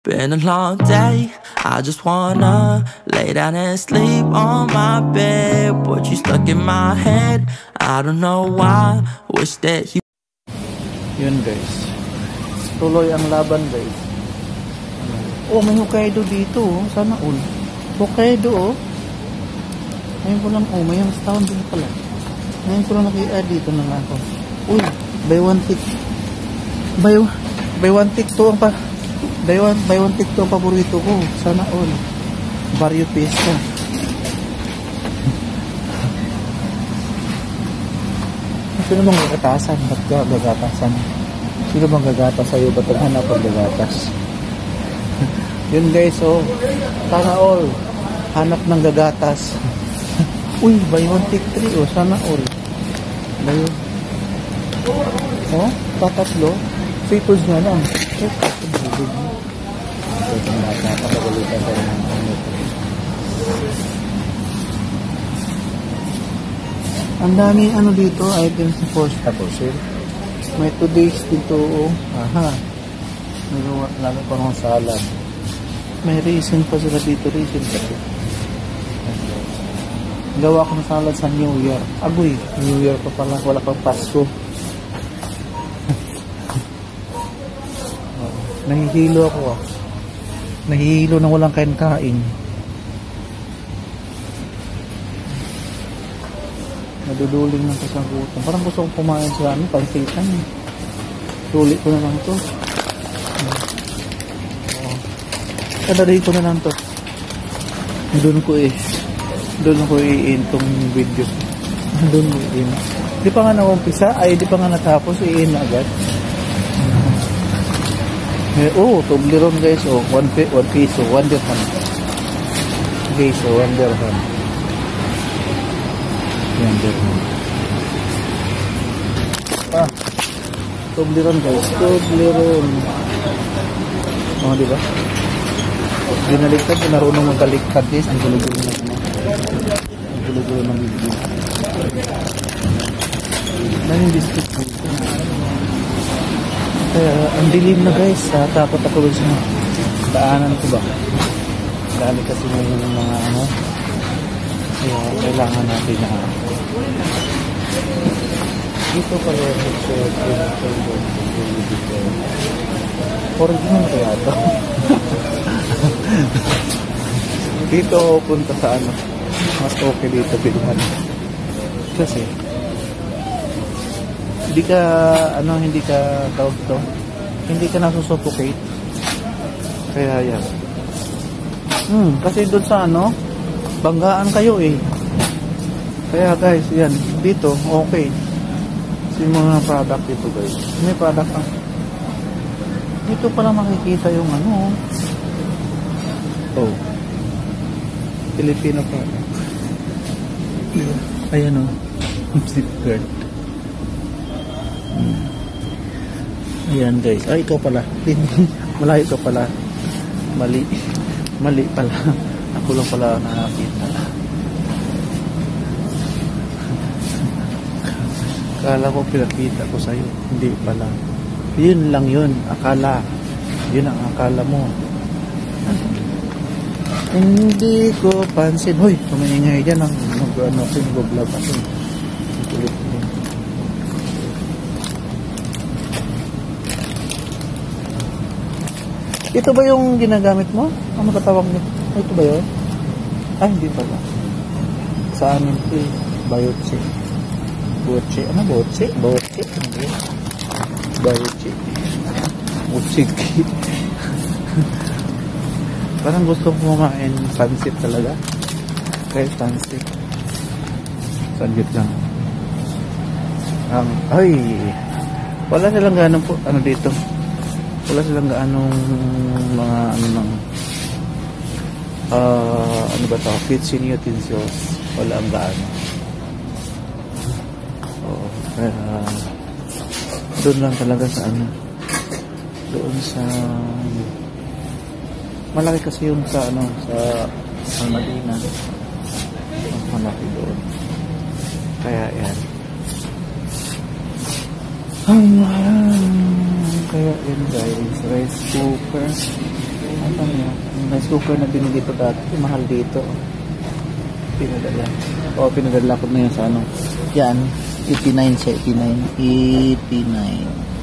Been a long day, I just wanna lay down and sleep on my bed. But you stuck in my head, I don't know why. Wish that you... Yun guys, tuloy ang laban guys. Oh, may Hokkaido dito oh. Sana all Hokkaido oh. Ngayon ko lang, oh may Youngstown din pala. Ngayon ko lang naki-add dito na nga ako. Uy, buy one take two ang pa. Buy one take two ang paborito ko. Sana all Barrio Fiesta. Sino bang gagatasan? Ba't ka gagatasan? Sino bang gagatas sa'yo? Ba't naghanap ang gagatas? Yun guys, oh. Sana all hanap ng gagatas. Uy, buy one take three, oh. Sana all. Ayun. Oh, tatatlo. Papers na lang. Ang dami ano dito, items for sale. May 2 days dito, oh. Aha. May lalo pa ng salad. May reason pa sila dito, reason pa. Gawa ko ng salad sa New Year. Agoy, New Year pa pala, wala pang Pasko. Nahihilo ako ah. Nahihilo na walang kain-kain. Naduduling ng kasagutan. Parang gusto kong kumain sa amin, pansitan. Tulit ko na lang to. Kadari ko na lang to. Doon ko i-in tong video. Doon ko i-in. Di pa nga na-umpisa, ay di pa nga natapos, i-in agad. Oh, Toblerone guys, oh, 1 piso, 1 dirham. Guys, oh, 1 dirham. 1 dirham. Ah, Toblerone guys, Toblerone. Oh, di ba? Binaliktad, narunong magkaliktad guys, ang gulo-gulo na naman. Ang gulo-gulo ng video. Daming biscuit dito. Kaya ang dilim na guys, takot ako sa daanan ko ba. Dali kasi may mga ano. Kaya kailangan natin na dito pala yung headset. Original kaya ito. Dito ako punta sa ano. Mas okay dito bilhan. Kasi hindi ka tawag ito, hindi ka nasusuffocate. Kaya yan. Kasi doon sa ano, banggaan kayo eh. Kaya guys, yan, dito, okay. Kasi mga product dito guys. May product ah. Dito pala makikita yung ano. Oh. Filipino product. Ayan o. Zipguard. Ayan guys. Ay, ikaw pala. Malayo ka pala. Mali pala. Ako lang pala nakakita. Akala ko pinakita ko sa'yo. Hindi pala. Yun lang yun. Akala. Yun ang akala mo. Hindi ko pansin. Hoy, tumingay dyan ang mag-vlog ako. Kulit ko. Ito ba yung ginagamit mo? Ano katawag nito? Ito ba yun? Ay, hindi pala. Sa amin ito eh. Bayotse. Botse. Ano botse? Botse. Hindi. Bayotse. Butsiki. Parang gusto ko kumain pansit talaga. Okay, pansit. Sanggit lang. Ay! Wala silang ganun po. Ano dito? Wala silang gaanong mga ano ba ito? Kitchen utensils. Wala ang gaano. Oo. Kaya doon lang talaga sa ano. Doon sa malaki kasi yung sa ano sa Almadina. Malaki doon. Kaya yan. Kaya yun guys, rice cooker. Rice cooker na binili ko dati. Mahal dito. Pinadala. Pinadala ko na yun sa ano. Yan. 89 siya. 89.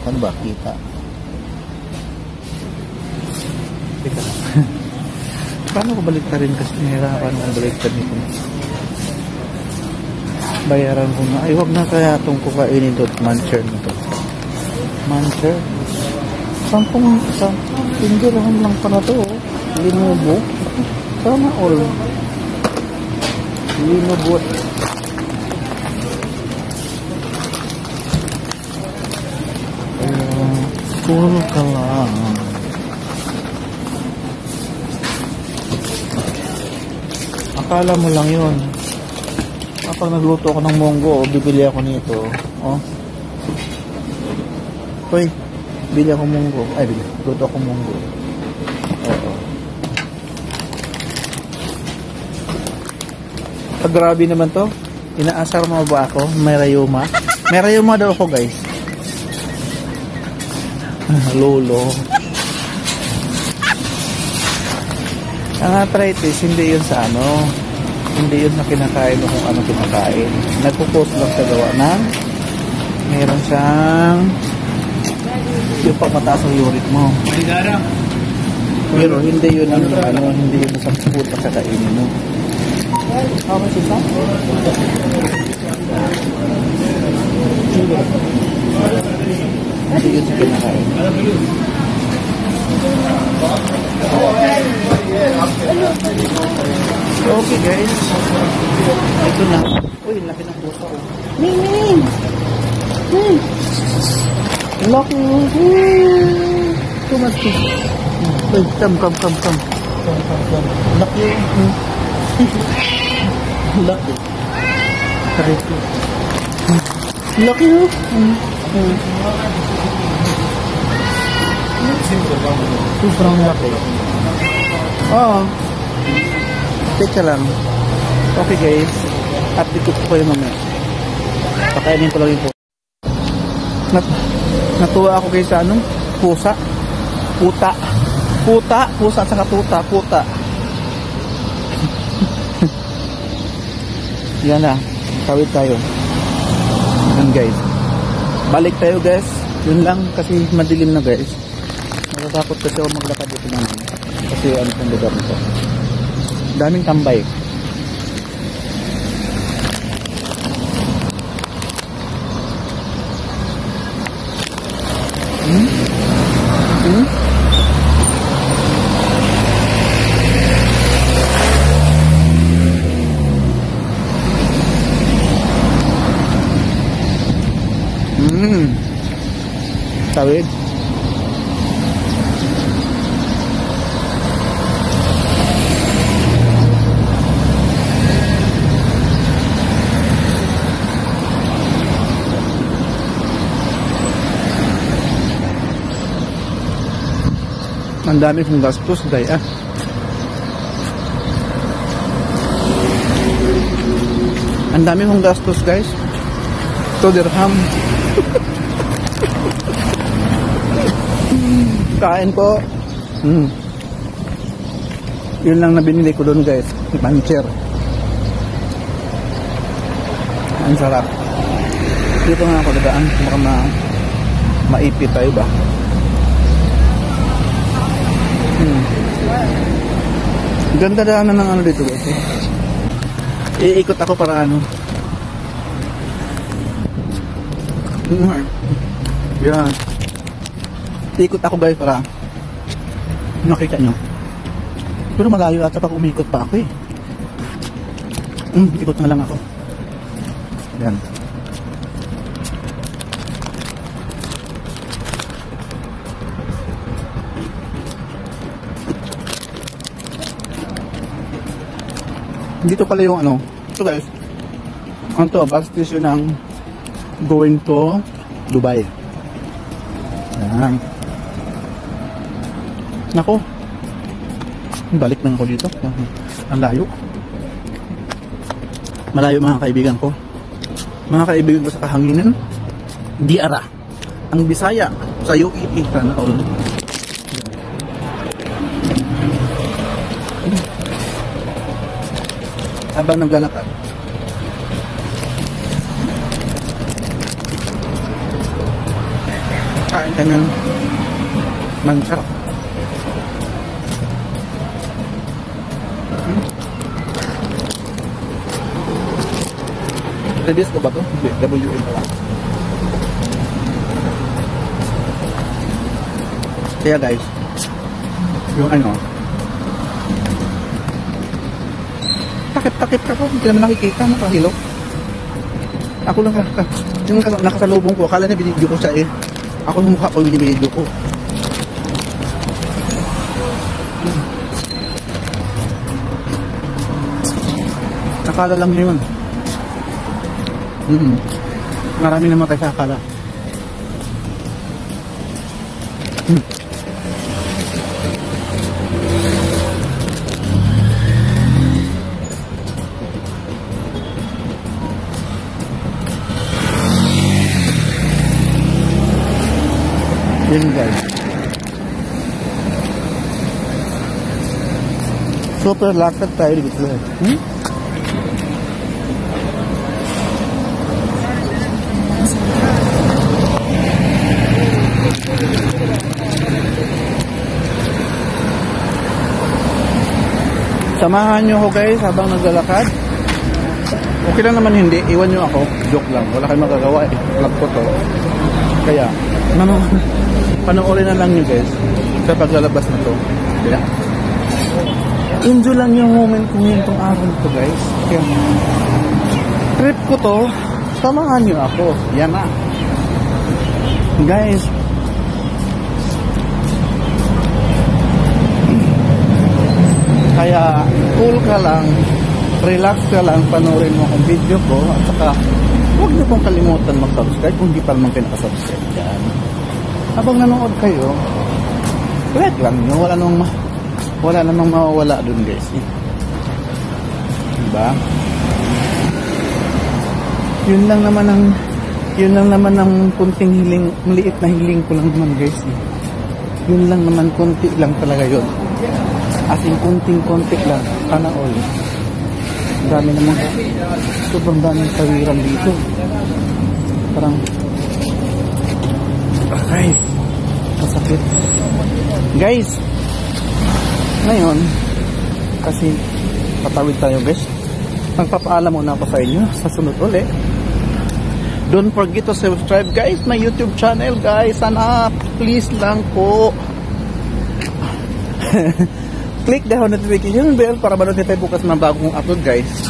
Ano ba? Kita. Teka lang. Paano ko balik rin kasi nahirapan ang balik nito. Bayaran ko na. Ay, wag na kaya itong kukainin ito. Muncher na ito. Muncher. Sampung pinggirahan lang pala ito. Linobo. Sana all. Linobo. Cool ka lang. Akala mo lang yun. Kapag nagluto ako ng munggo, bibili ako nito. Oh. Hoy, bili ako munggo. Ay, luto ako munggo. Oo. Grabe naman to. Inaasar mo ba ako? May rayuma. May rayuma daw ako, guys. Lolo. Ang arthritis, hindi yun sa ano. Hindi yun na kinakain o kung ano kinakain. Nagpo-post lang sa gawa ng meron siyang yung pagmataas ng uric mo. Pero hindi yun ang ano, hindi yun sa food na kakainin mo. How much is that? Hindi yun sa kinakain. Okay guys, ito na. Uy, laki ng puso ko. Ming! Laki! Tumas ko. Uy, come. Laki. Laki. Laki. Laki. Sobrang laki. Oo. Teka lang. Okay guys. Update ko po kayo mamaya. Pakainin ko lang yung pusa. Natuwa ako guys sa ano? Pusa. Pusa at saka puta. Yan na. Kawit tayo. Yan guys. Balik tayo guys. Yun lang kasi madilim na guys. Natatakot kasi ako maglakad dito naman. Kasi ano pong lugar nito. Daming tambay. Tawid. Ang dami kong gastos, day ah. Ang dami kong gastos, guys. 2 dirham. Kain po. Yun lang na binili ko doon, guys. Muncher. Ang sarap. Dito nga ako dadaan. Baka maipit tayo ba? Ganda daanan ng ano dito, guys. Iikot ako para ano. Yan. Ikot ako guys para nakita nyo. Pero malayo ata pag umikot pa ako eh. Ikot na lang ako. Yan. Dito pala yung ano. Ito guys. Ano to? Bus station ng going to Dubai. Yan. Nako. Balik na ako dito. Ang layo. Malayo mga kaibigan ko. Mga kaibigan ko sa kahanginan. Diara. Ang Bisaya sa UAE. habang naglalakad. Kain ka ng mangsa. Release ko ba ito? WM pa lang. Kaya guys, yung ano, takip-takip ka po, hindi naman nakikita, nakahilo. Ako lang, yung nakasalubong ko, akala na binidyo ko siya eh. Ako yung mukha ko yung binidyo ko. Akala lang yun. Marami naman tayo sa akala. Yun guys. Super lakad tayo dito. Samahan nyo ako guys habang naglalakad. Okay lang naman hindi, iwan nyo ako. Joke lang, wala kayong magagawa eh. Vlog ko to. Kaya, panoorin na lang nyo guys sa paglalabas na to. Kaya, enjoy lang yung moment ko ngayon tong araw to guys. Kaya, trip ko to, samahan nyo ako. Yan na. Guys, kaya cool ka lang, relax ka lang, panoorin mo ang video ko at saka huwag niyo pong kalimutan mag-subscribe kung hindi pa naman kayo nakasubscribe dyan. Habang nanood kayo, like lang nyo, wala namang mawawala dun guys. Diba? Yun lang naman ang kunting hiling, maliit na hiling ko lang naman guys. Yun lang naman, kunti lang talaga yun. As in, kunting-kunti lang. Sana all. Dami naman. Sobrang daming kawiran dito. Parang ay, kasakit. Guys, ngayon, kasi patawid tayo guys. Magpapaalam muna ako sa inyo sa sunod ulit. Don't forget to subscribe guys my YouTube channel guys. Sana please lang po. Click the notification bell para ma-notify bukas ng bagong upload guys.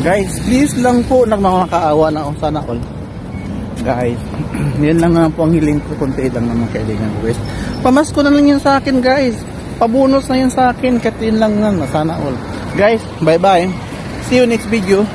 Guys, please lang po, nagmamakaawa na ako sana all. Guys, yan lang naman po ang hiling ko, konti lang naman kailangan guys. Pamasko na lang yan sa akin guys. Pabonus na yan sa akin, kahit yun lang naman, sana all. Guys, bye bye. See you next video.